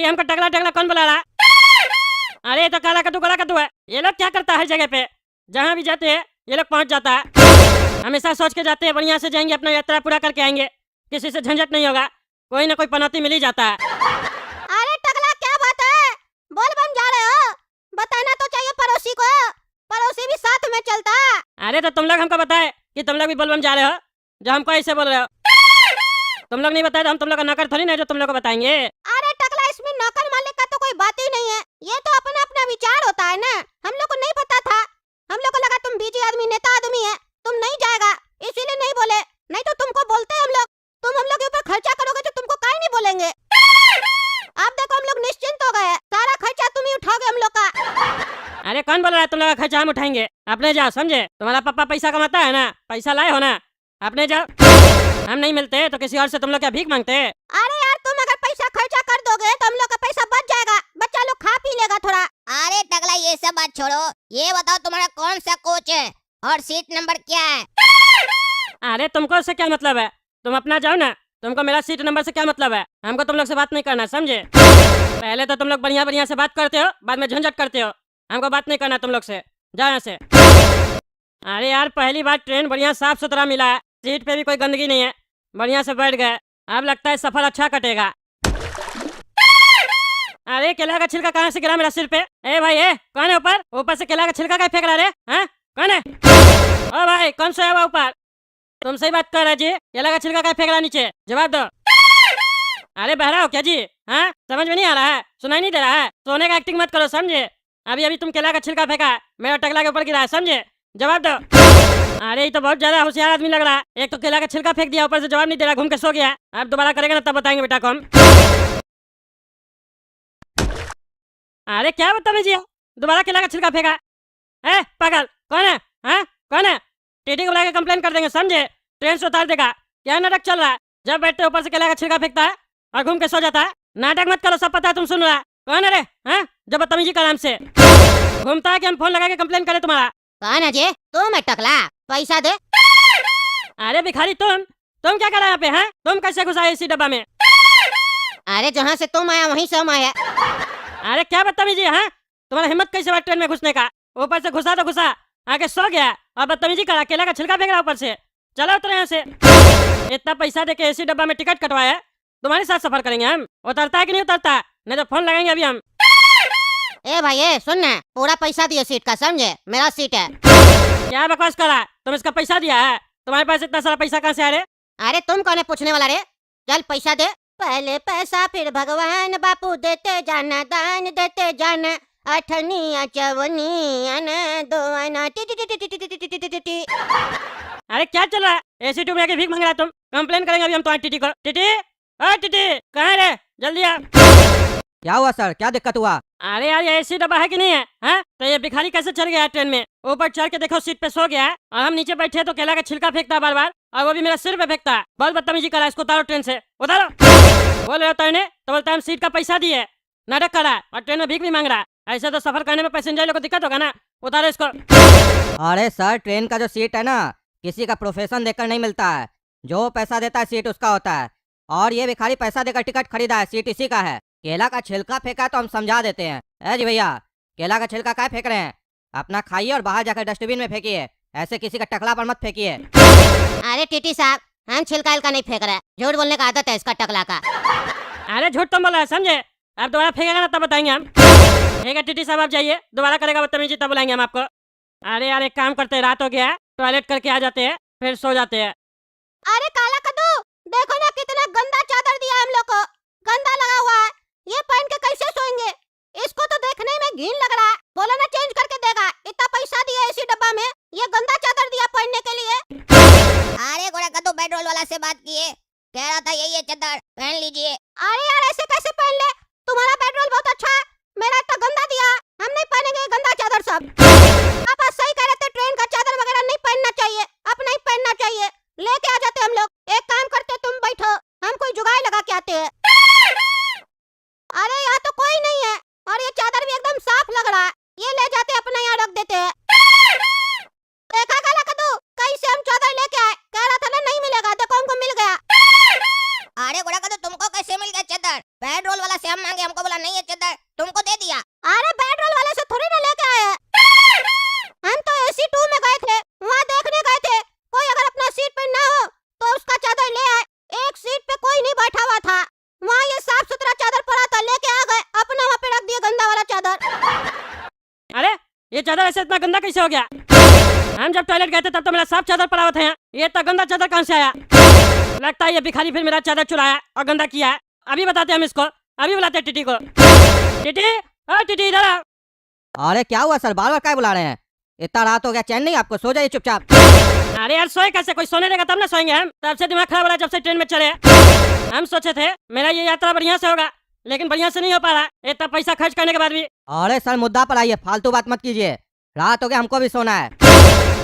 ये हमको टकला टकला कौन बुला रहा? अरे ये तो काला कद्दू है। ये लोग क्या करता है हर जगह पे, जहाँ भी जाते हैं ये लोग पहुँच जाता है। हमेशा सोच के जाते हैं बढ़िया से जाएंगे, अपना यात्रा पूरा करके आएंगे, किसी से झंझट नहीं होगा, कोई ना कोई पनौती मिल ही जाता है। अरे टकला क्या बात है, बोल बम जा रहे हो? बताना तो चाहिए पड़ोसी को, पड़ोसी भी साथ में चलता। अरे तो तुम लोग हमको बताए कि तुम लोग भी बोलबम जा रहे हो, जो हमको ऐसे बोल रहे हो। तुम लोग नहीं बताए तो हम तुम लोग का नौकर थोड़ी ना जो तुम लोग को बताएंगे। अरे टकला इसमें नौकर मालिक का तो कोई बात ही नहीं है, ये तो अपना अपना विचार होता है ना। हम लोग को नहीं पता था, हम लोग को लगा तुम बीजी आदमी नेता आदमी है, तुम नहीं जाएगा इसीलिए नहीं बोले, नहीं तो तुमको बोलते हम लोग। तुम हम लोग के ऊपर खर्चा करोगे तो तुमको काहे नहीं बोलेंगे। अब देखो हम लोग निश्चिंत हो गए, सारा खर्चा तुम ही उठाओगे हम लोग का। अरे कौन बोल रहा है तुम लोग का खर्चा हम उठाएंगे? अपने जाओ, समझे? तुम्हारा पापा पैसा कमाता है ना, पैसा लाए हो ना, अपने जाओ। हम नहीं मिलते तो किसी और से तुम लोग क्या भीख मांगते? अरे यार तुम अगर पैसा खर्चा कर दोगे तो हम लोग का पैसा बच जाएगा, बच्चा लोग खा पी लेगा थोड़ा। अरे टकला ये सब बात छोड़ो, ये बताओ तुम्हारा कौन सा कोच है और सीट नंबर क्या है? अरे तुमको उससे क्या मतलब है, तुम अपना जाओ ना, तुमको मेरा सीट नंबर से क्या मतलब है? हमको तुम लोग से बात नहीं करना, समझे? पहले तो तुम लोग बढ़िया बढ़िया से बात करते हो, बाद में झंझट करते हो। हमको बात नहीं करना तुम लोग से, जाओ यहाँ से। अरे यार पहली बार ट्रेन बढ़िया साफ सुथरा मिला है, सीट पे भी कोई गंदगी नहीं है, बढ़िया से बैठ गए, अब लगता है सफर अच्छा कटेगा। अरे केला का छिलका कहाँ से गिरा मेरा सिर पे? ए भाई ए, कौन है ऊपर? ऊपर से केला का छिलका क्या फेंक रहा रे? हाँ कौन है? ओ भाई कौन सोया हुआ ऊपर? तुम सही बात कर रहे जी, केला का छिलका क्या फेंक रहा नीचे? जवाब दो। अरे बहरा हो क्या जी? हाँ समझ में नहीं आ रहा है, सुनाई नहीं दे रहा है? सोने का एक्टिंग मत करो, समझे? अभी अभी तुम केला का छिलका फेंका, मेरा टकला के ऊपर गिरा है, समझे? जवाब दो। अरे ये तो बहुत ज्यादा होशियार आदमी लग रहा है, एक तो केला का छिलका फेंक दिया, ऊपर से जवाब नहीं दे रहा, घूम के सो गया। अब दोबारा करेगा ना तब बताएंगे बेटा को हम। अरे क्या बदतमीजी है, दोबारा केला का छिलका फेंका? है पागल, कौन है? हाँ कौन है? टीटी को बुला के कंप्लेन कर देंगे, समझे? ट्रेन से उतार देगा। क्या नाटक चल रहा है? जब बैठते ऊपर से केला का छिलका फेंकता है और घूम के सो जाता है। नाटक मत करो, सब पता है, तुम सुन रहा है। कौन है रे? हाँ जब बदतमीजी का नाम से घूमता है कि हम फोन लगा के कंप्लेन करें तुम्हारा? कौन है जी? तुम है टकला, पैसा दे। अरे भिखारी तुम क्या कर रहा है यहाँ पे? हैं तुम कैसे घुसा इसी डब्बा में? अरे जहाँ से तुम आया वहीं से हम आया। अरे क्या बदतमीजी है? तुम्हारा हिम्मत कैसे हुआ ट्रेन में घुसने का? ऊपर से घुसा तो घुसा, आके सो गया और बदतमीजी करा, केला का छिलका फेंक रहा ऊपर से। चलो उतरे यहाँ से, इतना पैसा दे के एसी डब्बा में टिकट कटवाया, तुम्हारे साथ सफर करेंगे हम। उतरता है कि नहीं उतरता? नहीं तो फोन लगाएंगे अभी हम। ए भाई ए सुन ना, पूरा पैसा दिए सीट का, समझे? मेरा सीट है। क्या बकवास करा? तुम इसका पैसा दिया है? तुम्हारे पास इतना सारा पैसा कहाँ से आ रहे? अरे तुम कौन है पूछने वाला रे? चल पैसा दे। पहले पैसा फिर भगवान, बापू देते जाना, दान देते जाना, अठनिया चवनिया न दो आना T T T T T T T T T T T. अरे क्या चल रहा है? एसी ट्यूब लेके भीख मांग रहा है तुम? कंप्लेन करेंगे अभी हम तुम्हारी टीटी को। टीटी ओ टीटी कहाँ रे? जल्दी आ। क्या हुआ सर, क्या दिक्कत हुआ? अरे यार ये एसी डब्बा है कि नहीं है? हाँ तो ये भिखारी कैसे चढ़ गया ट्रेन में? ऊपर चढ़ के देखो सीट पे सो गया है और हम नीचे बैठे तो केला का छिलका फेंकता है बार बार, और वो भी मेरा सिर पे फेंकता है। बहुत बदतमीजी करा, इसको उतारो ट्रेन से, उतारो। बोल रहे होता है तो बोलता है हम सीट का पैसा दिए, नाटक कर रहा है और ट्रेन में भीख भी मांग रहा है। ऐसे तो सफर करने में पैसेंजर लोग को दिक्कत होगा ना, उतारो इसको। अरे सर ट्रेन का जो सीट है ना, किसी का प्रोफेशन देखकर नहीं मिलता है, जो पैसा देता है सीट उसका होता है। और ये भिखारी पैसा देकर टिकट खरीदा है, सीट इसी का है। केला का छिलका फेंका तो हम समझा देते हैं। ए जी भैया, केला का छिलका क्या फेंक रहे हैं? अपना खाइए और बाहर जाकर डस्टबिन में फेंकिए, ऐसे किसी का टकला पर मत फेंकिए। अरे टीटी साहब, हम छिलका इलका नहीं फेंक रहे, झूठ बोलने का आदत है इसका टकला का। अरे झूठ तुम बोल रहा है, समझे? अब दोबारा फेंकेगा ना तब बताएंगे हम। ठीक है टीटी साहब आप जाइए, दोबारा करेगा बदतमीजी तब बुलाएंगे हम आपको। अरे यार एक काम करते हैं, रात हो गया है, टॉयलेट करके आ जाते हैं फिर सो जाते हैं। अरे काला कद्दू, देखो ना कितना गंदा चादर दिया हम लोग को, गंदा लगा हुआ है, ये पहन के कैसे सोएंगे? इसको तो देखने में घिन लग रहा है, बोलो ना चेंज करके देगा। इतना पैसा दिया इसी डब्बा में, ये गंदा चादर दिया पहनने के लिए। अरे गोरा कद्दू पेट्रोल वाला से बात किए, कह रहा था यही है चादर पहन लीजिए। अरे यार ऐसे कैसे पहन ले? तुम्हारा पेट्रोल बहुत अच्छा है, मेरा इतना गंदा दिया, हम नहीं पहनेंगे गंदा चादर सब। आप सही कह रहे थे, ट्रेन का चादर वगैरह नहीं पहनना चाहिए, अपना ही पहनना चाहिए। लेके आ जाते हम लोग, एक काम करते तुम बैठो, हम कोई जुगाड़ लगा के आते हैं। अरे यहाँ तो कोई नहीं है और ये चादर भी एकदम साफ लग रहा है, ये ले जाते अपना यहाँ रख देते हैं। देखा काला कद्दू, कैसे हम चादर लेके आए, कह रहा था ना नहीं मिलेगा, देखो हमको मिल गया। अरे गोरा कद्दू तुमको कैसे मिल गया चादर? पेट्रोल वाला से हम मांगे, हमको वाला नहीं है चादर, तुमको दे दिया। अरे पेट्रोल वाले से थोड़ी ना लेके आए हैं। हम तो एसी 2 में गए थे, वहाँ देखने गए थे कोई अगर अपना सीट पे ना हो तो उसका चादर ले आए। एक सीट पे कोई नहीं बैठा हुआ था, वहाँ ये साफ सुथरा चादर पड़ा था, लेके आ गए, अपना वहाँ पे रख दिया गंदा वाला चादर। अरे ये चादर ऐसे इतना गंदा कैसे हो गया? हम जब टॉयलेट गए थे तब तो मेरा साफ चादर पड़ा हुआ था यहाँ, ये इतना गंदा चादर कहाँ से आया? लगता है ये भिखारी फिर मेरा चादर चुराया और गंदा किया है। अभी बताते हम इसको, अभी बुलाते हैं टीटी को। टीटी, ओ टीटी इधर आ। अरे क्या हुआ सर, बार बार क्या बुला रहे हैं? इतना रात हो गया, चैन नहीं आपको? सो जाइए चुपचाप। अरे यार सोए कैसे? कोई सोने देगा तब ना सोएंगे हम। तब से दिमाग खराब हो रहा है जब से ट्रेन में चले। हम सोचे थे मेरा ये यात्रा बढ़िया से होगा, लेकिन बढ़िया से नहीं हो पा रहा, इतना पैसा खर्च करने के बाद भी। अरे सर मुद्दा पर आइए, फालतू बात मत कीजिए, रात हो गया, हमको भी सोना है।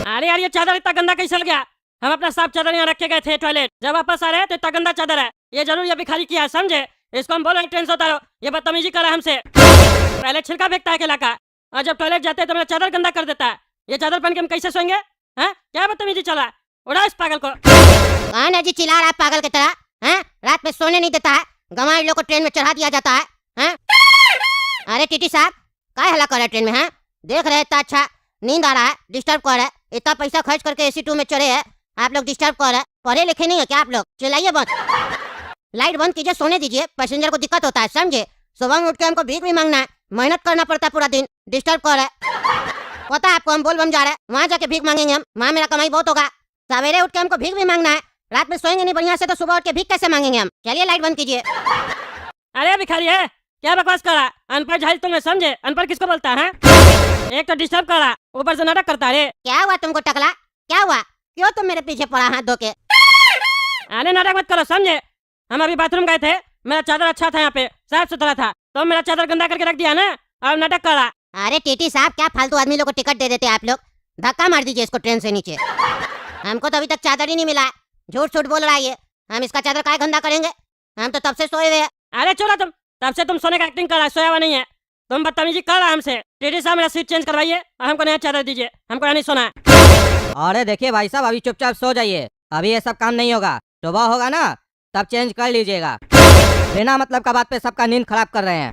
अरे यार ये चादर इतना गंदा कैसे हो गया? हम अपना साफ चादर यहाँ रख के गए थे टॉयलेट, जब वापस आ रहे हैं तो इतना गंदा चादर है। ये जरूर ये भिखारी किया है, समझे? इसको हम बोलो ट्रेन से उतारो, ये बदतमीजी कर रहा है हमसे। पहले छिलका फेंकता है केला का, और जब टॉयलेट जाते हैं तो मेरा चादर गंदा कर देता है। ये चादर पहन के हम कैसे सोएंगे? हैं? क्या बदतमीजी चल रहा है? उड़ा इस पागल को। कौन है जी चिल्ला रहा है पागल की तरह? हैं? रात में सोने नहीं देता है, गंवार लोग को ट्रेन में चढ़ा दिया जाता है। हैं? अरे टीटी साहब, काय हल्ला कर रहे हैं ट्रेन में? हैं? देख रहे हैं इतना अच्छा नींद आ रहा है, डिस्टर्ब कर रहे हैं। इतना पैसा खर्च करके एसी 2 में चढ़े हैं, आप लोग डिस्टर्ब कर रहे हैं। पढ़े लिखे नहीं है क्या आप लोग? चिल्लाइए बंद, लाइट बंद कीजिए, सोने दीजिए, पैसेंजर को दिक्कत होता है, समझे? सुबह में उठ के हमको भीख भी मांगना है, मेहनत करना पड़ता है पूरा दिन, डिस्टर्ब कर रहे हैं। पता है आपको, हम बोल बम जा रहे हैं, वहाँ जाके भीख मांगेंगे हम, वहाँ मेरा कमाई बहुत होगा। सवेरे उठ के हमको भीख भी मांगना है, रात में सोएंगे नहीं बढ़िया से तो सुबह उठ के भीख कैसे मांगेंगे हम? चलिए लाइट बंद कीजिए। अरे भिखारी है, क्या बकवास कर रहा? अनपढ़ झाइल तुम्हें, समझे? अनपढ़ किसको बोलता है? एक तो डिस्टर्ब कर रहा, ऊपर से नाटक करता है। क्या हुआ तुमको टकला? क्या हुआ? क्यों तुम मेरे पीछे पड़ा हाथ धो के? अरे नाटक मत करो, समझे? हम अभी बाथरूम गए थे, मेरा चादर अच्छा था, यहाँ पे साफ सुथरा था, तो मेरा चादर गंदा करके रख दिया ना, और नाटक कर रहा। अरे टीटी साहब, क्या फालतू आदमी लोग को टिकट दे देते हैं आप लोग? धक्का मार दीजिए इसको ट्रेन से नीचे। हमको तो अभी तक चादर ही नहीं मिला है, झूठ झूठ बोल रहा है ये। हम इसका चादर काय गंदा करेंगे? हम तो तब से सोए हुए हैं। अरे चलो तुम, तब से तुम सोने का एक्टिंग कर रहा है, सोया हुआ नहीं है। तुम बदतमीजी कर रहा है हमसे। टीटी साहब मेरा सीट चेंज करवाइए और हमको नया चादर दीजिए, हमको नहीं सोना है। अरे देखिए भाई साहब, अभी चुपचाप सो जाइए, अभी ये सब काम नहीं होगा, सुबह होगा ना तब चेंज कर लीजिएगा। बिना मतलब का बात पे सबका नींद खराब कर रहे हैं।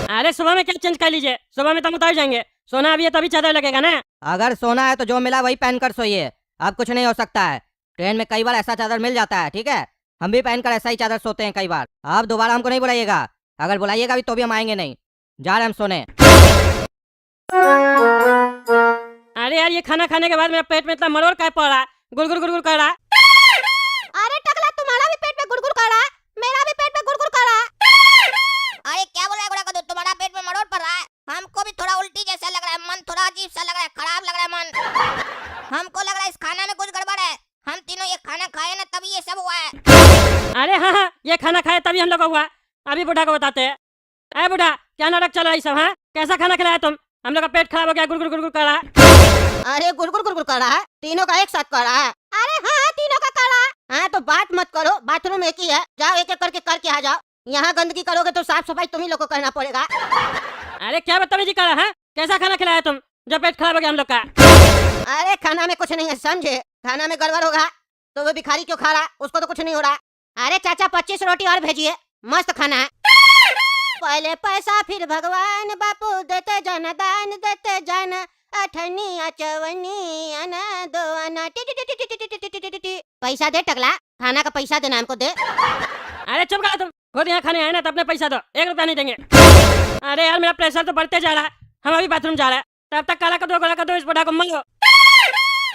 अरे सुबह में क्या चेंज कर लीजिए? सुबह में तो हम उतर जाएंगे, सोना अभी है तभी चादर लगेगा ना। अगर सोना है तो जो मिला वही पहन कर सोइए, अब कुछ नहीं हो सकता है। ट्रेन में कई बार ऐसा चादर मिल जाता है, ठीक है? हम भी पहनकर ऐसा ही चादर सोते हैं कई बार। आप दोबारा हमको नहीं बुलाइएगा, अगर बुलाइएगा भी तो भी हम आएंगे नहीं। जा रहे हम सोने। अरे यार ये खाना खाने के बाद मेरा पेट में इतना मरोड़ काय पड़ रहा है, गुड़गुड़ गुड़गुड़ कर रहा है। अरे टकला, तुम्हारा भी पेट में गुड़गुड़ कर रहा है, मेरा भी पेट में गुड़गुड़ कर रहा है। अरे क्या बोल रहा है गुड़ा कदू, तुम्हारा पेट में मरोड़ पड़ रहा है? हमको भी थोड़ा उल्टी जैसा लग रहा है, मन थोड़ा अजीब सा लग रहा है, खराब लग रहा है मन। हमको लग रहा है इस खाना में कुछ गड़बड़ है। हम तीनों ये खाना खाए ना तभी ये सब हुआ है। अरे हाँ हाँ, ये खाना खाए तभी हम लोग को हुआ। अभी बुढ़ा को बताते हैं। अरे बुढ़ा, क्या नाटक चल रहा है सब? हाँ, कैसा खाना खिलाया तुम? हम लोग का पेट खराब हो गया, गुड़गुड़ गुड़गुड़ कर रहा है। अरे गुड़गुड़ गुड़गुड़ कर रहा है, तीनों का एक साथ कर रहा है। अरे हाँ, तीनों का कर रहा है। हाँ तो बात मत करो, बाथरूम एक ही है, जाओ एक एक करके आ जाओ। यहाँ गंदगी करोगे तो साफ सफाई तुम ही लोग को करना पड़ेगा। अरे क्या बदतमीजी कर रहा है? कैसा खाना खिलाया तुम जो पेट खराब हो गया हम लोग का? अरे खाना में कुछ नहीं है, समझे? खाना में गड़बड़ होगा तो वो भिखारी क्यों खा रहा है? उसको तो कुछ नहीं हो रहा। अरे चाचा 25 रोटी और भेजिए, मस्त खाना है। पहले पैसा फिर भगवान, बापू देते जाना, दान देते जाना, अठनिया चवनिया ना दो आना। पैसा दे टकला, खाना का पैसा देना हमको दे। अरे चुप करो तुम, खुद यहाँ खाने आए ना तो अपने पैसा दो, 1 रुपया नहीं देंगे। अरे यार मेरा प्रेशर तो बढ़ते जा रहा है, हम अभी बाथरूम जा रहे हैं, तब तक काला कदो गोला कदो इस बुढ़ा को मारो।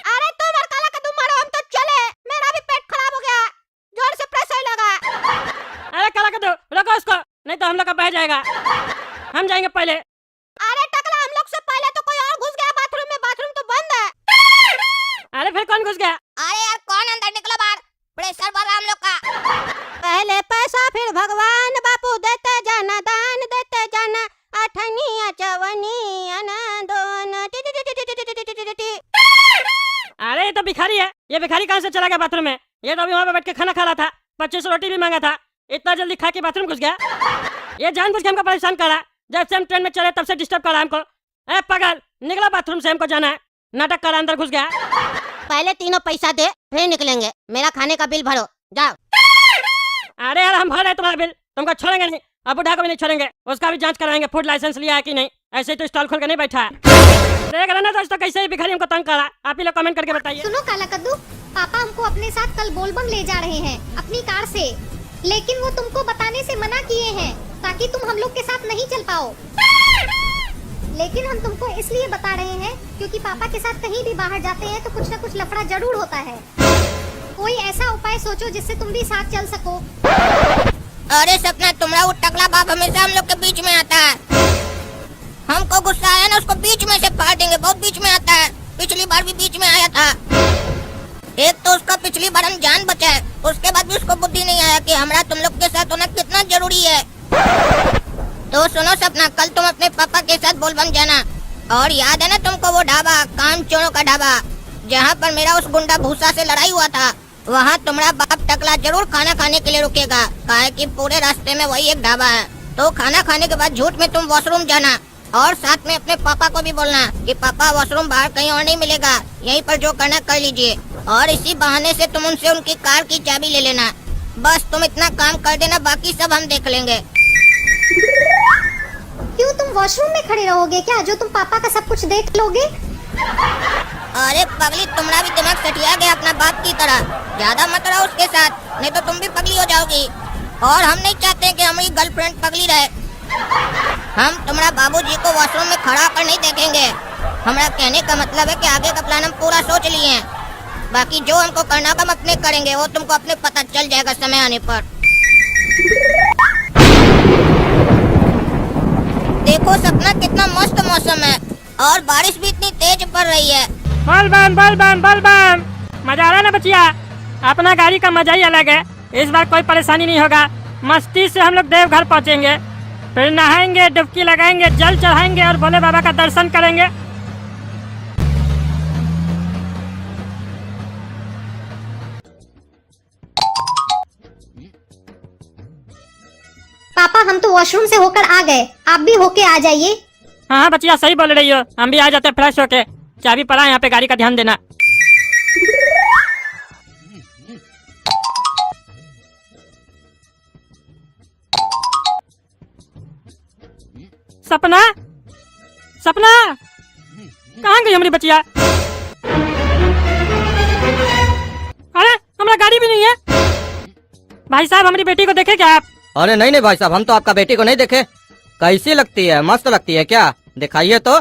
अरे तुम और काला कद्दू मारो, हम तो चले, मेरा भी पेट खराब हो गया, जोर से प्रेशर लगा। अरे काला कदो रोको उसको, नहीं तो हम लोग का बह जाएगा। हम जाएंगे पहले। अरे टकला, हम लोग से पहले तो कोई और घुस गया बाथरूम में, बाथरूम तो बंद है। अरे फिर कौन घुस गया? अरे यार कौन अंदर निकलो बाहर, प्रेशर बढ़ रहा हम लोग का। पहले पैसा फिर भगवान, बापू देते जाना, दान देते जाना, अठनिया चवनिया ना दो आना। अरे ये तो भिखारी है, ये भिखारी कहाँ से चला गया बाथरूम में? ये तो अभी वहाँ पे बैठ के खाना खा रहा था, 25 रोटी भी मांगा था, इतना जल्दी खा के बाथरूम घुस गया। ये जानबूझ के हमको परेशान कर रहा है, जब से हम ट्रेन में चले तब से डिस्टर्ब कर रहा है हमको। ए पागल, निकला बाथरूम से, हमको जाना है। नाटक कर रहा, अंदर घुस गया। पहले तीनों पैसा दे फिर निकलेंगे, मेरा खाने का बिल भरो, जाओ। अरे यार हम भर रहे तुम्हारा बिल, तुमको छोड़ेंगे नहीं, अब बुढ़ा को भी नहीं छोड़ेंगे, उसका भी जांच कराएंगे फूड लाइसेंस लिया है कि नहीं। ऐसे ही तो स्टॉल खोल के नहीं बैठा है। देख रहे ना दोस्तों कैसे ही भिखारी हमको तंग करा। आप ही लोग कमेंट करके बताइए। सुनो काला कद्दू, पापा हमको अपने साथ कल बोलबम ले जा रहे हैं अपनी कार से, लेकिन वो तुमको बताने से मना किए हैं ताकि तुम हम लोग के साथ नहीं चल पाओ। लेकिन हम तुमको इसलिए बता रहे हैं क्योंकि पापा के साथ कहीं भी बाहर जाते हैं तो कुछ न कुछ लफड़ा जरूर होता है। कोई ऐसा उपाय सोचो जिससे तुम भी साथ चल सको। अरे सपना, तुम्हारा वो टकला बाप हमेशा हम लोग के बीच में आता है। हमको गुस्सा आया ना, उसको बीच में से फाड़ देंगे। बहुत बीच में आता है, पिछली बार भी बीच में आया था। एक तो उसका पिछली बार हम जान बचाए, उसके बाद भी उसको बुद्धि नहीं आया कि हमारा तुम लोग के साथ होना कितना जरूरी है। तो सुनो सपना, कल तुम अपने पापा के साथ बोलबम जाना। और याद है ना तुमको वो ढाबा, काम चोरों का ढाबा, जहाँ पर मेरा उस गुंडा भूसा से लड़ाई हुआ था, वहाँ तुम्हारा बाप टकला जरूर खाना खाने के लिए रुकेगा, काहे कि पूरे रास्ते में वही एक ढाबा है। तो खाना खाने के बाद झूठ में तुम वॉशरूम जाना और साथ में अपने पापा को भी बोलना कि पापा वॉशरूम बाहर कहीं और नहीं मिलेगा, यहीं पर जो करना कर लीजिए। और इसी बहाने से तुम उनसे उनकी कार की चाबी ले लेना। बस तुम इतना काम कर देना, बाकी सब हम देख लेंगे। क्यों तुम वॉशरूम में खड़े रहोगे क्या, जो तुम पापा का सब कुछ देख लोगे? अरे पगली, तुम्हारा भी दिमाग सटिया गया अपना बाप की तरह। ज्यादा मत रहो उसके साथ, नहीं तो तुम भी पगली हो जाओगी। और हम नहीं चाहते कि हमारी गर्लफ्रेंड पगली रहे। हम तुम्हारा बाबूजी को वॉशरूम में खड़ा कर नहीं देखेंगे। हमारा कहने का मतलब है कि आगे का प्लान हम पूरा सोच लिए हैं। बाकी जो हमको करना होगा हम अपने करेंगे, वो तुमको अपने पता चल जाएगा समय आने पर। देखो सपना, कितना मस्त मौसम है और बारिश भी इतनी तेज पड़ रही है। बोलबम बोलबम बोलबम, मजा आ रहा है ना बचिया। अपना गाड़ी का मजा ही अलग है। इस बार कोई परेशानी नहीं होगा, मस्ती से हम लोग देवघर पहुँचेंगे, फिर नहाएंगे, डुबकी लगाएंगे, जल चढ़ाएंगे और भोले बाबा का दर्शन करेंगे। पापा हम तो वॉशरूम से होकर आ गए, आप भी होके आ जाइए। हाँ हाँ बचिया, सही बोल रही हो, हम भी आ जाते हैं फ्रेश होके। चाबी पड़ा है यहाँ पे, गाड़ी का ध्यान देना। सपना, सपना कहाँ गई हमारी बचिया? अरे हमारा गाड़ी भी नहीं है। भाई साहब, हमारी बेटी को देखे क्या आप? अरे नहीं नहीं भाई साहब, हम तो आपका बेटी को नहीं देखे। कैसी लगती है, मस्त लगती है क्या? दिखाइए तो।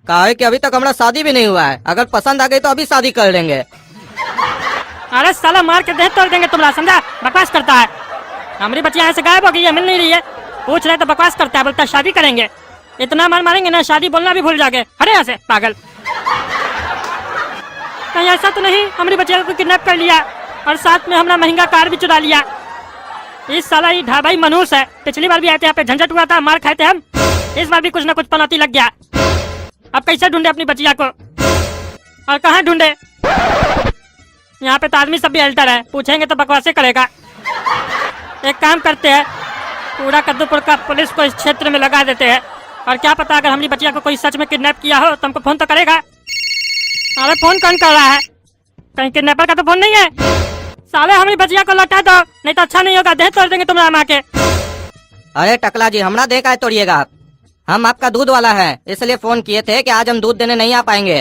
काहे कि अभी तक हमारा शादी भी नहीं हुआ है, अगर पसंद आ गई तो अभी शादी कर लेंगे। अरे साला मार के देह तोड़ देंगे तुम्हारा, समझा? बकवास करता है। हमारी बच्चियां यहाँ से गायब हो गई है, मिल नहीं रही है। पूछ रहे तो बकवास करता है, बोलता है शादी करेंगे। इतना मार मारेंगे ना, शादी बोलना भी भूल जाओगे। हटे यहाँ से पागल। कहीं ऐसा तो नहीं हमारी बच्चिया को किडनैप कर लिया और साथ में हमारा महंगा कार भी चुरा लिया? इस साला ये ढाबा ही मनहूस है। पिछली बार भी आए थे यहाँ पे, झंझट हुआ था, मार खाए थे हम। इस बार भी कुछ न कुछ पनौती लग गया। अब कैसे ढूंढे अपनी बचिया को, और कहाँ ढूंढे? यहाँ पे तो आदमी सब भी अल्टर है, पूछेंगे तो बकवासे करेगा। एक काम करते हैं, पूरा कद्दूपुर का पुलिस को इस क्षेत्र में लगा देते हैं, और क्या पता अगर हमारी बचिया को कोई सच में किडनैप किया हो तो हमको फोन तो करेगा। अरे फोन कौन कर रहा है? कहीं किडनैपर का तो फोन नहीं है? साले हमारी बचिया को लौटा दो, नहीं तो अच्छा नहीं होगा, देह तोड़ देंगे तुम्हारा माँ के। अरे टकला जी, हमरा देह का तोड़िएगा आप? हम आपका दूध वाला है, इसलिए फोन किए थे कि आज हम दूध देने नहीं आ पाएंगे।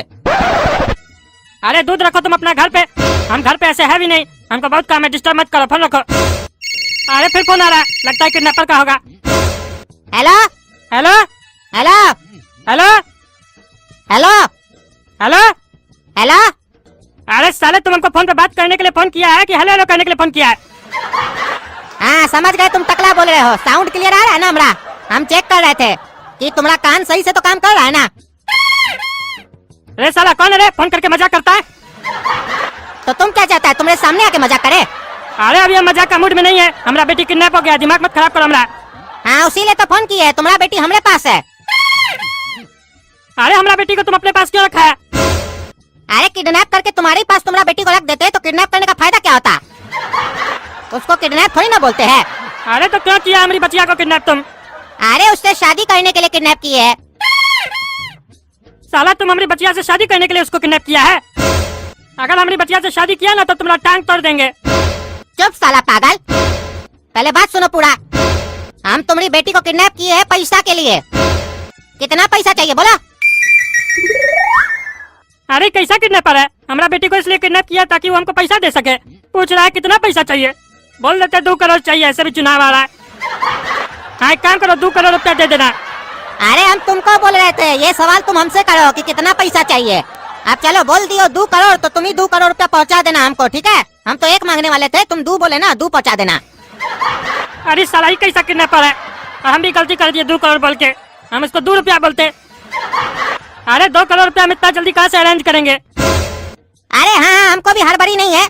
अरे दूध रखो तुम अपना घर पे, हम घर पे ऐसे है भी नहीं। हमको बहुत काम है, डिस्टर्ब मत करो, फोन रखो। अरे फिर फोन आ रहा है, लगता है किडनैपर का होगा। Hello hello hello hello hello hello. Hello. अरे साले, तुम हमको फोन पे बात करने के लिए फोन किया है कि हेलो हेलो करने के लिए फोन किया है? हाँ समझ गए, तुम टकला बोल रहे हो। साउंड क्लियर आ रहा है ना हमारा? हम चेक कर रहे थे कि तुम्हारा कान सही से तो काम कर रहा है ना। अरे साला कौन है रे, फोन करके मजाक करता है? तो तुम क्या चाहता है, तुम्हारे सामने आके मजाक करे? अरे अभी हम मजाक का मूड में नहीं है, हमारा बेटी किडनैप हो गया, दिमाग मत खराब करो हमारा। हाँ उसीलिए तो फोन किया है, तुम्हारा बेटी हमारे पास है। अरे हमारा बेटी को तुम अपने पास क्यों रखा है? अरे किडनैप करके तुम्हारे पास तुम्हारा बेटी को रख देते तो किडनैप करने का फायदा क्या होता? उसको किडनैप थोड़ी ना बोलते हैं। अरे तो क्यों किया हमारी बचिया को किडनैप तुम? अरे उससे शादी करने के लिए किडनैप की है। साला तुम हमारी बचिया से शादी करने के लिए उसको किडनैप किया है? अगर हमारी बचिया से शादी किया ना तो तुम्हारा टांग तोड़ देंगे। चुप साला पागल, पहले बात सुनो पूरा। हम तुम्हारी बेटी को किडनैप किए हैं पैसा के लिए। कितना पैसा चाहिए बोला? अरे कैसा किडनैपर है? हमारा बेटी को इसलिए किडनैप किया ताकि वो हमको पैसा दे सके। पूछ रहा है कितना पैसा चाहिए। बोल देते 2 करोड़ चाहिए, ऐसे भी चुनाव आ रहा है। हाँ एक काम करो, 2 करोड़ रुपया दे देना। अरे हम तुमको बोल रहे थे, ये सवाल तुम हमसे करो कि कितना पैसा चाहिए। अब चलो बोल दियो 2 करोड़, तो तुम ही 2 करोड़ रुपया पहुंचा देना हमको, ठीक है? हम तो 1 मांगने वाले थे, तुम 2 बोले ना, 2 पहुंचा देना। अरे साला ही कैसा किडनैपर है? और हम भी गलती कर दिए 2 करोड़ बोल के। हम इसको 2 रुपया बोलते। अरे 2 करोड़ रुपया हम इतना जल्दी कहाँ से अरेंज करेंगे? अरे हाँ, हमको भी हड़बड़ी नहीं है।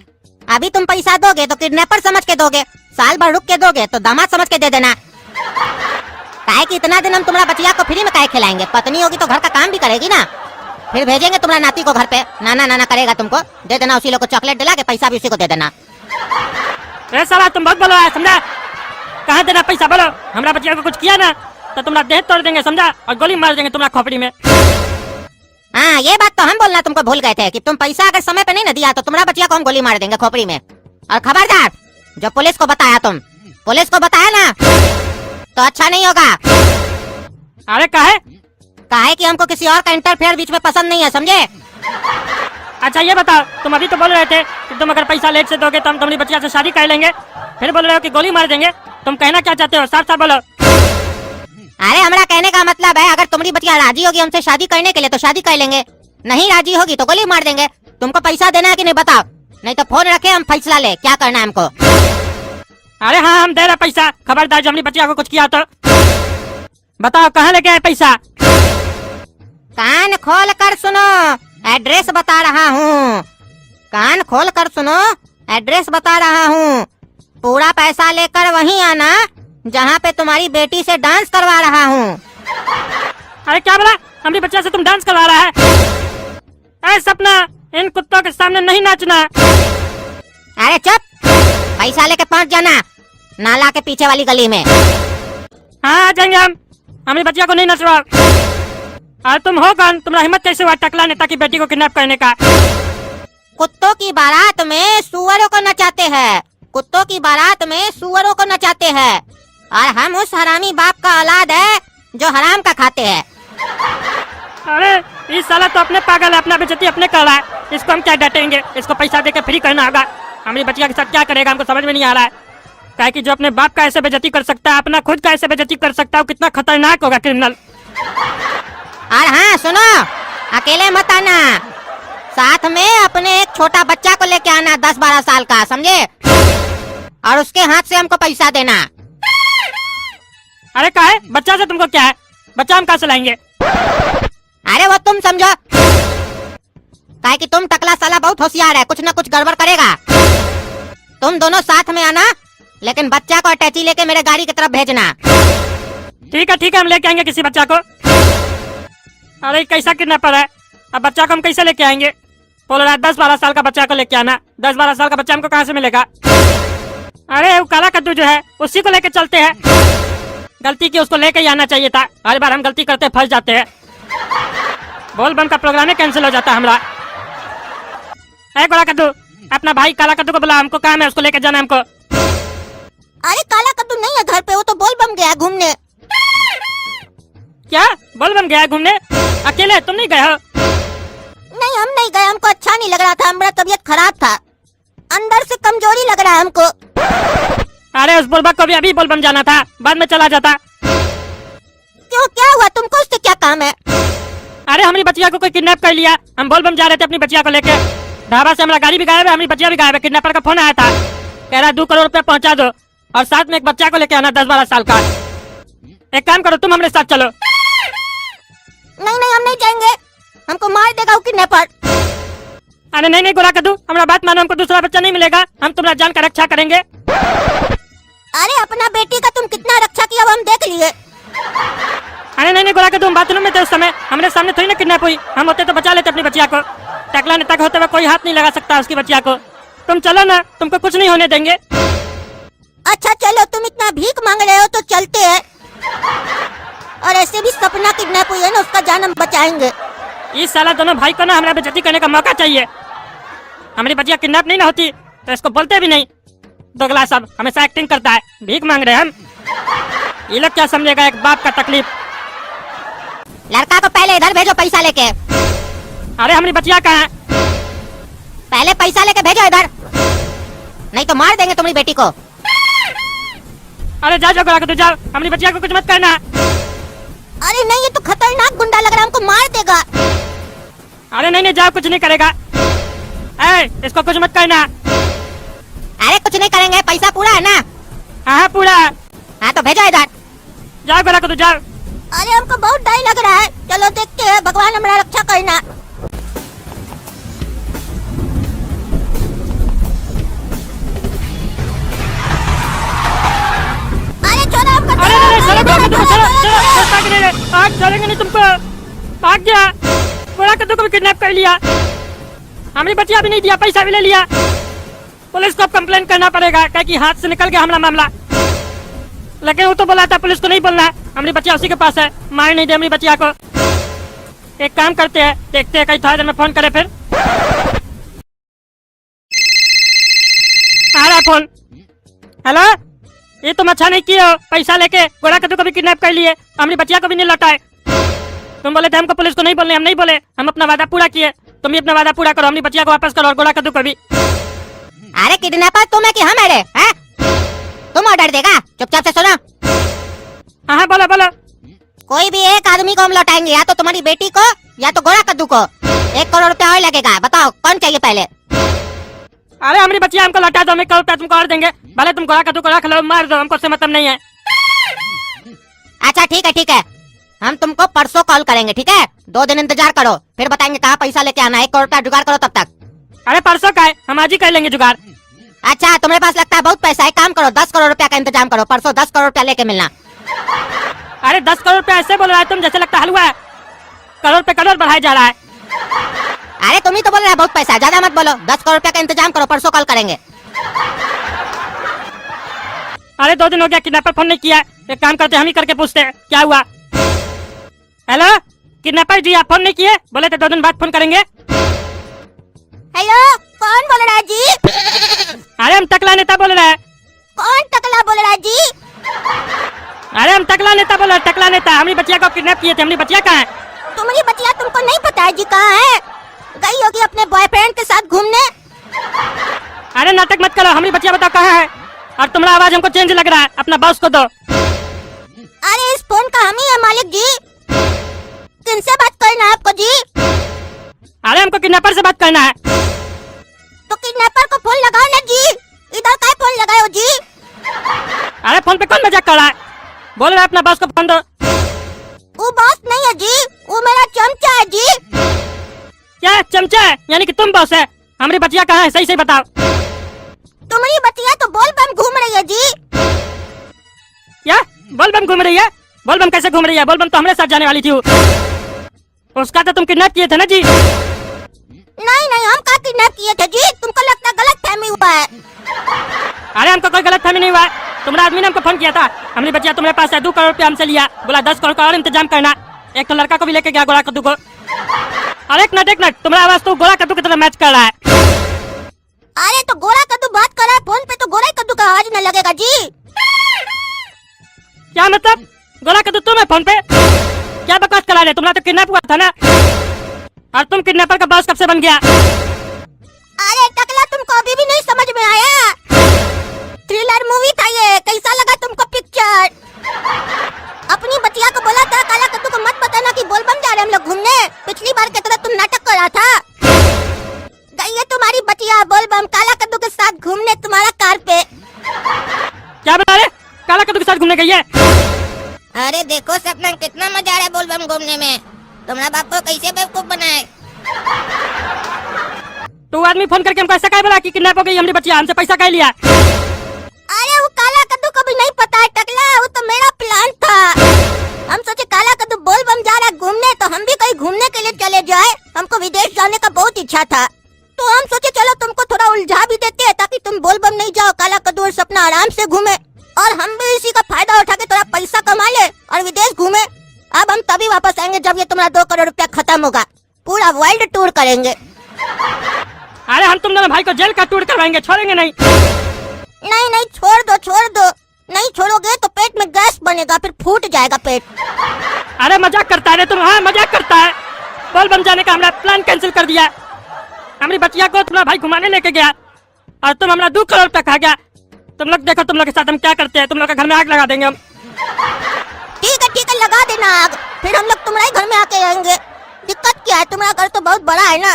अभी तुम पैसा दोगे तो किडनैपर समझ के दोगे, साल भर रुक के दोगे तो दामाद समझ के दे देना। काहे कि इतना दिन हम तुम्हारा बचिया को फ्री में काहे खिलाएंगे? पत्नी होगी तो घर का काम भी करेगी ना। फिर भेजेंगे तुम्हारा नाती को घर पे, नाना नाना करेगा तुमको। दे देना उसी लोग को चॉकलेट दिला के, पैसा भी उसी को दे देना। अरे साला तुम बहुत बोलो है, समझा? कहाँ देना पैसा बोलो? हमारा बच्चिया को कुछ किया ना तो तुम्हारा देह तोड़ देंगे, समझा? और गोली मार देंगे तुम्हारा खोपड़ी में। हाँ ये बात तो हम बोलना तुमको भूल गए थे कि तुम पैसा अगर समय पे नहीं ना दिया तो तुम्हारा बचिया को हम गोली मार देंगे खोपड़ी में। और खबरदार, जो पुलिस को बताया, तुम पुलिस को बताया ना तो अच्छा नहीं होगा। अरे काहे? काहे कि हमको किसी और का इंटरफेयर बीच में पसंद नहीं है, समझे? अच्छा ये बताओ, तुम अभी तो बोल रहे थे कि तुम अगर पैसा लेट से दोगे तो हम तुम्हारी बच्चिया से शादी कर लेंगे। फिर बोल रहे हो कि गोली मार देंगे। तुम कहना क्या चाहते हो? साफ साफ बोलो। अरे हमारा कहने का मतलब है, अगर तुम्हारी बचिया राजी होगी हमसे शादी करने के लिए तो शादी कर लेंगे, नहीं राजी होगी तो गोली मार देंगे। तुमको पैसा देना है कि नहीं बताओ, नहीं तो फोन रखे हम फैसला ले क्या करना है हमको। अरे हाँ हम दे रहे पैसा। खबरदार जो हमारी बच्चिया को कुछ किया तो बताओ कहाँ लेके आए पैसा? कान खोल कर सुनो, एड्रेस बता रहा हूँ। कान खोल कर सुनो, एड्रेस बता रहा हूँ। पूरा पैसा लेकर वहीं आना जहाँ पे तुम्हारी बेटी से डांस करवा रहा हूँ। अरे क्या बोला? हमारी बच्चिया से तुम डांस करवा रहा है? अरे सपना, इन कुत्तों के सामने नहीं नाचना। अरे चुप, पैसा लेके पहुँच जाना नाला के पीछे वाली गली में। हाँ आ जाएंगे हम। हमारी बच्चिया को नहीं नचवाओ। और तुम हो कौन? तुम्हारा हिम्मत कैसे हुआ टकला नेता की बेटी को किडनैप करने का? कुत्तों की बारात में सुअरों को नचाते हैं, कुत्तों की बारात में सुअरों को नचाते हैं। और हम उस हरामी बाप का औलाद है जो हराम का खाते हैं। अरे इस साला तो अपने पागल है, अपना बेइज्जती अपने कर रहा है। इसको हम क्या डांटेंगे? इसको पैसा देके फ्री करना होगा। हमारी बच्चिया के साथ क्या करेगा हमको समझ में नहीं आ रहा है। क्या कि जो अपने बाप का ऐसे बेइज्जती कर सकता है, अपना खुद का ऐसे बेइज्जती कर सकता है, वो कितना खतरनाक होगा क्रिमिनल। और हाँ सुनो, अकेले मत आना, साथ में अपने एक छोटा बच्चा को लेके आना 10-12 साल का, समझे? और उसके हाथ से हमको पैसा देना। अरे काहे? बच्चा से तुमको क्या है? बच्चा हम कहाँ से लाएंगे? अरे वो तुम समझो, काहे कि तुम टकला साला बहुत होशियार है, कुछ न कुछ गड़बड़ करेगा। तुम दोनों साथ में आना, लेकिन बच्चा को अटैची लेके मेरे गाड़ी की तरफ भेजना। ठीक है हम लेके आएंगे किसी बच्चा को। अरे कैसा किडनैपर है? अब बच्चा को हम कैसे लेके आएंगे? बोल रहा है 10-12 साल का बच्चा को लेके आना। 10-12 साल का बच्चा हमको कहाँ से मिलेगा? अरे वो काला कद्दू जो है उसी को लेके चलते हैं। गलती की, उसको लेके ही आना चाहिए था। हर बार हम गलती करते फंस जाते हैं। बोल बम का प्रोग्राम ही कैंसिल हो जाता है हमारा। अरे काला कद्दू, अपना भाई काला कद्दू को बुला, हमको काम है, उसको लेके जाना हमको। अरे काला कद्दू नहीं है घर पे, वो तो बोल बम गया घूमने। क्या बोल बम गया घूमने? अकेले? तुम नहीं गए हो? नहीं हम नहीं गए, हमको अच्छा नहीं लग रहा था, हमारा तबीयत खराब था, अंदर से कमजोरी लग रहा है हमको। अरे उस बुलबक को भी अभी बोल बम जाना था, बाद में चला जाता। क्यों, क्या हुआ तुमको? उससे क्या काम है? अरे हमारी बच्चिया को कोई किडनैप कर लिया। हम बोल बम जा रहे थे अपनी बच्चिया को लेके। ढाबा से हमारा गाड़ी भी गायब है, हमारी बच्चिया भी गायब है। किडनैपर का फोन आया था, कह रहा 2 करोड़ रुपया पहुंचा दो और साथ में एक बच्चा को लेके आना 10-12 साल का। एक काम करो, तुम हमारे साथ चलो। नहीं हम नहीं जाएंगे, हमको मार देगा वो किडनैपर। अरे नहीं गोरा कद्दू, हमारा बात मानो, हमको दूसरा बच्चा नहीं मिलेगा। हम तुम्हारा जान का रक्षा करेंगे। अरे अपना बेटी का तुम कितना रक्षा किया वो हम देख लिए। अरे नहीं गोरा कद्दू, हम बाथरूम में थे उस समय, हमारे सामने थोड़ी ना किडनैप हुई। हम होते तो बचा लेते अपनी बच्चिया को। टकला नेता होते हुए कोई हाथ नहीं लगा सकता उसकी बच्चिया को। तुम चलो ना, तुमको कुछ नहीं होने देंगे। अच्छा चलो, तुम इतना भीख मांग रहे हो तो चलते हैं। और ऐसे भी सपना किडनैप हुई है ना, उसका जान हम बचाएंगे। इस साला दोनों भाई को ना हमारा बेइज्जती करने का मौका चाहिए। हमारी बच्चिया किडनैप नहीं ना होती तो इसको बोलते भी नहीं। दोगला सब हमेशा एक्टिंग करता है, भीख मांग रहे हैं हम। ये लोग क्या समझेगा एक बाप का तकलीफ। लड़का को पहले इधर भेजो पैसा लेके। अरे हमारी बचिया कहाँ है? पहले पैसा लेके भेजो इधर, नहीं तो मार देंगे तुम्हारी बेटी को। अरे जाओ जाओ गोरा कद्दू जाओ, हमारी बचिया को कुछ मत करना। अरे नहीं, ये तो खतरनाक गुंडा लग रहा है, हमको मार देगा। अरे नहीं नहीं जाओ, कुछ नहीं करेगा। इसको कुछ मत करना। अरे कुछ नहीं करेंगे, पैसा पूरा है ना? हाँ पूरा। हाँ तो भेजो इधर। जाओ गोरा कद्दू जाओ। अरे हमको बहुत डर लग रहा है, चलो देखते हैं, भगवान हमारा रक्षा करना। अरे छोड़ो हमको, अरे नहीं चलो गोरा कद्दू चलो चलो, रास्ता के लिए आग चलेंगे नहीं तुमको। भाग गया, गोरा कद्दू को भी किडनैप कर लिया, हमारी बचिया भी नहीं दिया, पैसा भी ले लिया। पुलिस को अब कंप्लेन करना पड़ेगा, क्या कि हाथ से निकल गया हमारा मामला। लेकिन वो तो बोला था पुलिस को नहीं बोलना, हमारी बचिया उसी के पास है, मार नहीं दे हमारी बचिया को। एक काम करते हैं, देखते हैं कहीं थोड़ी देर में फोन करे फिर। आ रहा फोन। हेलो, ये तुम अच्छा नहीं किए हो, पैसा लेके गोरा कद्दू को भी किडनैप कर लिए, हमारी बचिया को भी नहीं लौटाए। तुम बोले थे हमको पुलिस को नहीं बोलने, हम नहीं बोले, हम अपना वादा पूरा किए। तुम भी अपना वादा पूरा करो, हमारी बचिया को वापस करो और गोरा कद्दू को भी। अरे किडनैपर तुम है कि हम है रे? हैं? तुम ऑर्डर देगा? चुपचाप से सुनो। हाँ बोलो बोलो। कोई भी एक आदमी को हम लौटाएंगे, या तो तुम्हारी बेटी को या तो गोरा कद्दू को। 1 करोड़ रुपया और लगेगा, बताओ कौन चाहिए पहले? अरे हमारी बच्चिया हमको लौटा दो, हम 1 करोड़ रुपया तुमको और देंगे, भले तुम गोरा कद्दू को रख लो, मार दो, हमको उससे मतलब नहीं है। अच्छा ठीक है, हम तुमको परसों कॉल करेंगे, ठीक है? 2 दिन इंतजार करो, फिर बताएंगे कहाँ पैसा लेके आना है। 1 करोड़ रुपया जुगाड़ करो तब तक। अरे परसों का है, हम आज ही कर लेंगे जुगाड़। अच्छा तुम्हारे पास लगता है बहुत पैसा है, काम करो 10 करोड़ रुपया का इंतजाम करो, परसों 10 करोड़ रुपया लेके मिलना। अरे 10 करोड़ रुपया ऐसे बोल रहा है तुम, जैसे लगता हलवा है, करोड़ पे करोड़ बढ़ाया जा रहा है। अरे तुम ही तो बोल रहे हो बहुत पैसा है, ज्यादा मत बोलो। 10 करोड़ रुपया का इंतजाम करो, परसों कॉल करेंगे। अरे 2 दिन हो गया किडनैपर फोन नहीं किया, एक काम करते हम ही करके पूछते हैं क्या हुआ। हेलो किडनैपर जी, आप फोन नहीं किए, बोले थे 2 दिन बाद फोन करेंगे। हेलो कौन बोल रहा है जी? अरे हम टकला नेता बोल रहे हैं। कौन टकला बोल रहा है जी? अरे हम टकला नेता बोल रहे हैं, टकला नेता। हमारी बच्चिया को किडनैप किए थे, हमारी बच्चिया कहाँ है? तुम्हारी बच्चिया तुमको नहीं पता है जी कहाँ है? गई होगी अपने बॉयफ्रेंड के साथ घूमने। अरे नाटक मत करो, हमारी बच्चिया बताओ कहाँ है। और तुम्हारा आवाज हमको चेंज लग रहा है, अपना बॉस को दो। अरे इस फोन का हम ही है मालिक जी, किनसे बात करना है आपको जी? अरे हमको किडनैपर से बात करना है। तो किडनैपर को फोन लगाओ ना जी, इधर का फोन लगाए हो जी? अरे फोन पे कौन मजाक कर रहा है? बोल रहा है अपना बॉस को फोन दो। वो बॉस नहीं है जी, वो मेरा चमचा है जी। क्या चमचा है? यानी कि तुम बॉस है? हमारी बच्चिया कहाँ है, सही सही बताओ। तुम्हारी बच्चिया तो बोल बम घूम रही है जी। क्या बोल बम घूम रही है? बोल बम कैसे घूम रही है? बोल बम तो हमारे साथ जाने वाली थी। उसका तो तुम किडनैप किए थे ना जी? नहीं हम का किडनैप किए थे जी, तुमको लगता गलत फहमी हुआ है। अरे हमको कोई गलत फहमी नहीं हुआ, तुम्हारा आदमी ने हमको फोन किया था। हमारी बच्चिया तुम्हारे पास है, 2 करोड़ रुपया हमसे लिया, बोला 10 करोड़ का और इंतजाम करना। एक तो लड़का को भी लेके गया गोरा कद्दू को। अरे एक मिनट, तुम्हारा आवाज तो गोरा कद्दू की तरह मैच कर रहा है। अरे तो गोरा कद्दू बात कर रहा है फोन पे, तो गोरा कद्दू का आवाज न लगेगा जी। क्या मतलब? गोरा कद्दू तुम है फोन पे? क्या बकवास करा रहे? तुम्हारा तो किडनैप हुआ था ना, और तुम किडनैपर का बॉस कब से बन गया? अरे टकला तुमको अभी भी नहीं समझ में आया? थ्रिलर मूवी था ये, कैसा लगा तुमको पिक्चर? अपनी बच्चिया को बोला था काला कद्दू को मत बताना कि बोलबम जा रहे हम लोग घूमने। पिछली बार की तरह तुम नाटक कर रहा था। गई है तुम्हारी बच्चिया बोलबम काला कद्दू के साथ घूमने तुम्हारा कार पे। क्या बता रहे? काला कद्दू के साथ घूमने गई है? अरे देखो सपना, कितना मजा आ रहा है बोलबम घूमने में। तुम्हारा बाप को कैसे बेवकूफ बनाए? तो आदमी फोन करके हमको ऐसा कह बोला कि किडनैप हो गई हमारी बच्चिया, हमसे पैसा कह लिया। अरे वो काला कद्दू को भी नहीं पता है टकला, वो तो मेरा प्लान था। हम सोचे काला कद्दू बोलबम जा रहा है घूमने, तो हम भी कहीं घूमने के लिए चले जाए। हमको विदेश जाने का बहुत इच्छा था, तो हम सोचे चलो तुमको थोड़ा उलझा भी देते हैं, ताकि तुम बोलबम नहीं जाओ, काला कद्दू और सपना आराम से घूमे, और हम भी इसी का फायदा उठा के थोड़ा पैसा कमा ले और विदेश घूमे। अब हम तभी वापस आएंगे जब ये तुम्हारा 2 करोड़ रुपया खत्म होगा। पूरा वर्ल्ड टूर करेंगे। अरे हम तुम दोनों भाई को जेल का टूर करवाएंगे, छोड़ेंगे नहीं। नहीं नहीं, छोड़ दो छोड़ दो। नहीं छोड़ोगे तो पेट में गैस बनेगा, फिर फूट जाएगा पेट। अरे मजाक करता है रे तुम, हाँ मजाक करता है। बोल बम जाने का हमारा प्लान कैंसिल कर दिया। हमारी बच्चिया को तुम्हारा भाई घुमाने लेके गया और तुम हमारा 2 करोड़ रुपया खा गया। तुम लोग देखो तुम लोग के साथ हम क्या करते हैं। तुम लोग के घर में आग लगा देंगे हम। ठीक है, लगा देना आग, फिर हम लोग तुम्हारे घर में आके रहेंगे। दिक्कत क्या है, तुम्हारा घर तो बहुत बड़ा है ना।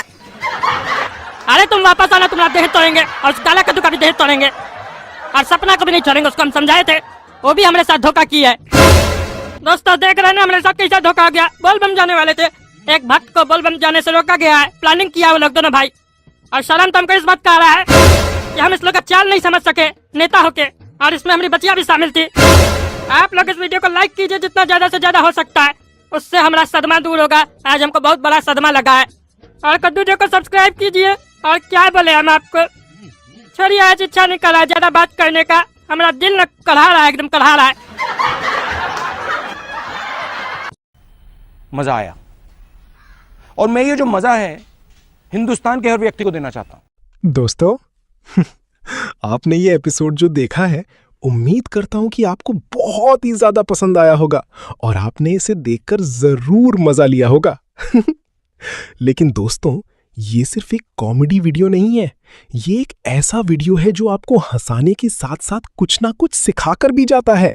अरे तुम वापस आना, तुम्हारा देह तोड़ेंगे और उस काला कद्दू का भी देह तोड़ेंगे और सपना को भी नहीं छोड़ेंगे। उसको हम समझाए थे, वो भी हमारे साथ धोखा की है। दोस्तों देख रहे हैं ना हमारे साथ कैसा धोखा हो गया। बोल बम जाने वाले थे, एक भक्त को बोल बम जाने से रोका गया है। प्लानिंग किया वो लोग दोनों भाई, और शर्म तो हमको इस बात का आ रहा है कि हम इस लोग का चाल नहीं समझ सके नेता होके, और इसमें हमारी बच्चियां भी शामिल थी। आप लोग इस वीडियो को लाइक कीजिए जितना ज्यादा से ज्यादा हो सकता है, उससे हमारा सदमा दूर होगा। आज हमको बहुत बड़ा सदमा लगा है। और कद्दू जो को सब्सक्राइब कीजिए। और क्या बोले हम आपको, छोड़िए आज इच्छा नहीं कर रहा है ज्यादा बात करने का। हमारा दिल न कढ़ा रहा है, एकदम कढ़ा रहा है। मजा आया, और मैं ये जो मजा है हिंदुस्तान के हर व्यक्ति को देना चाहता हूं। दोस्तों आपने ये एपिसोड जो देखा है, उम्मीद करता हूं कि आपको बहुत ही ज्यादा पसंद आया होगा और आपने इसे देखकर जरूर मजा लिया होगा। लेकिन दोस्तों, ये सिर्फ एक कॉमेडी वीडियो नहीं है। ये एक ऐसा वीडियो है जो आपको हंसाने के साथ साथ कुछ ना कुछ सिखाकर भी जाता है।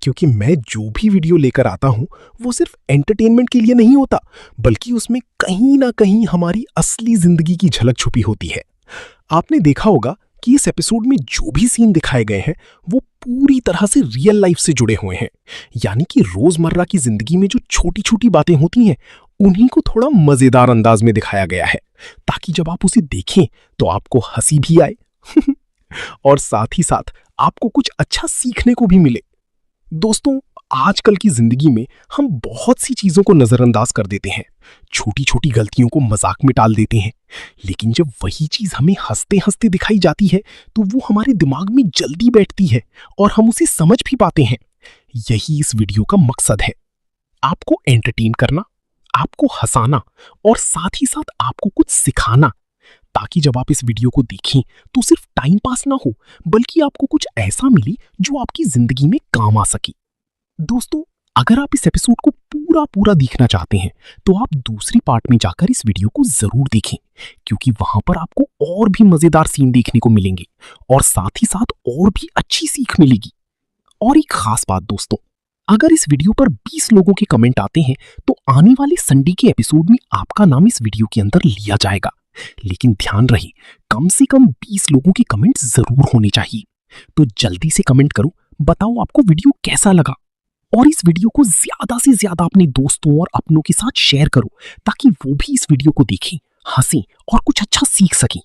क्योंकि मैं जो भी वीडियो लेकर आता हूं वो सिर्फ एंटरटेनमेंट के लिए नहीं होता, बल्कि उसमें कहीं ना कहीं हमारी असली जिंदगी की झलक छुपी होती है। आपने देखा होगा कि इस एपिसोड में जो भी सीन दिखाए गए हैं वो पूरी तरह से रियल लाइफ से जुड़े हुए हैं। यानी कि रोजमर्रा की जिंदगी में जो छोटी छोटी बातें होती हैं उन्हीं को थोड़ा मजेदार अंदाज में दिखाया गया है, ताकि जब आप उसे देखें तो आपको हंसी भी आए और साथ ही साथ आपको कुछ अच्छा सीखने को भी मिले। दोस्तों, आजकल की जिंदगी में हम बहुत सी चीजों को नजरअंदाज कर देते हैं, छोटी छोटी गलतियों को मजाक में टाल देते हैं, लेकिन जब वही चीज हमें हंसते हंसते दिखाई जाती है तो वो हमारे दिमाग में जल्दी बैठती है और हम उसे समझ भी पाते हैं। यही इस वीडियो का मकसद है, आपको एंटरटेन करना, आपको हंसाना और साथ ही साथ आपको कुछ सिखाना, ताकि जब आप इस वीडियो को देखें तो सिर्फ टाइम पास ना हो, बल्कि आपको कुछ ऐसा मिले जो आपकी जिंदगी में काम आ सके। दोस्तों, अगर आप इस एपिसोड को पूरा देखना चाहते हैं तो आप दूसरी पार्ट में जाकर इस वीडियो को जरूर देखें, क्योंकि वहां पर आपको और भी मजेदार सीन देखने को मिलेंगे और साथ ही साथ और भी अच्छी सीख मिलेगी। और एक खास बात दोस्तों, अगर इस वीडियो पर 20 लोगों के कमेंट आते हैं तो आने वाले संडे के एपिसोड में आपका नाम इस वीडियो के अंदर लिया जाएगा। लेकिन ध्यान रहे, कम से कम 20 लोगों के कमेंट जरूर होने चाहिए। तो जल्दी से कमेंट करो, बताओ आपको वीडियो कैसा लगा, और इस वीडियो को ज्यादा से ज्यादा अपने दोस्तों और अपनों के साथ शेयर करो, ताकि वो भी इस वीडियो को देखें, हंसें और कुछ अच्छा सीख सकें।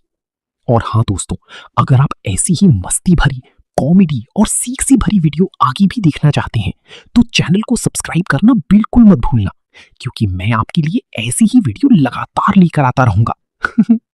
और हाँ दोस्तों, अगर आप ऐसी ही मस्ती भरी, कॉमेडी और सीख से भरी वीडियो आगे भी देखना चाहते हैं तो चैनल को सब्सक्राइब करना बिल्कुल मत भूलना, क्योंकि मैं आपके लिए ऐसी ही वीडियो लगातार लेकर आता रहूंगा।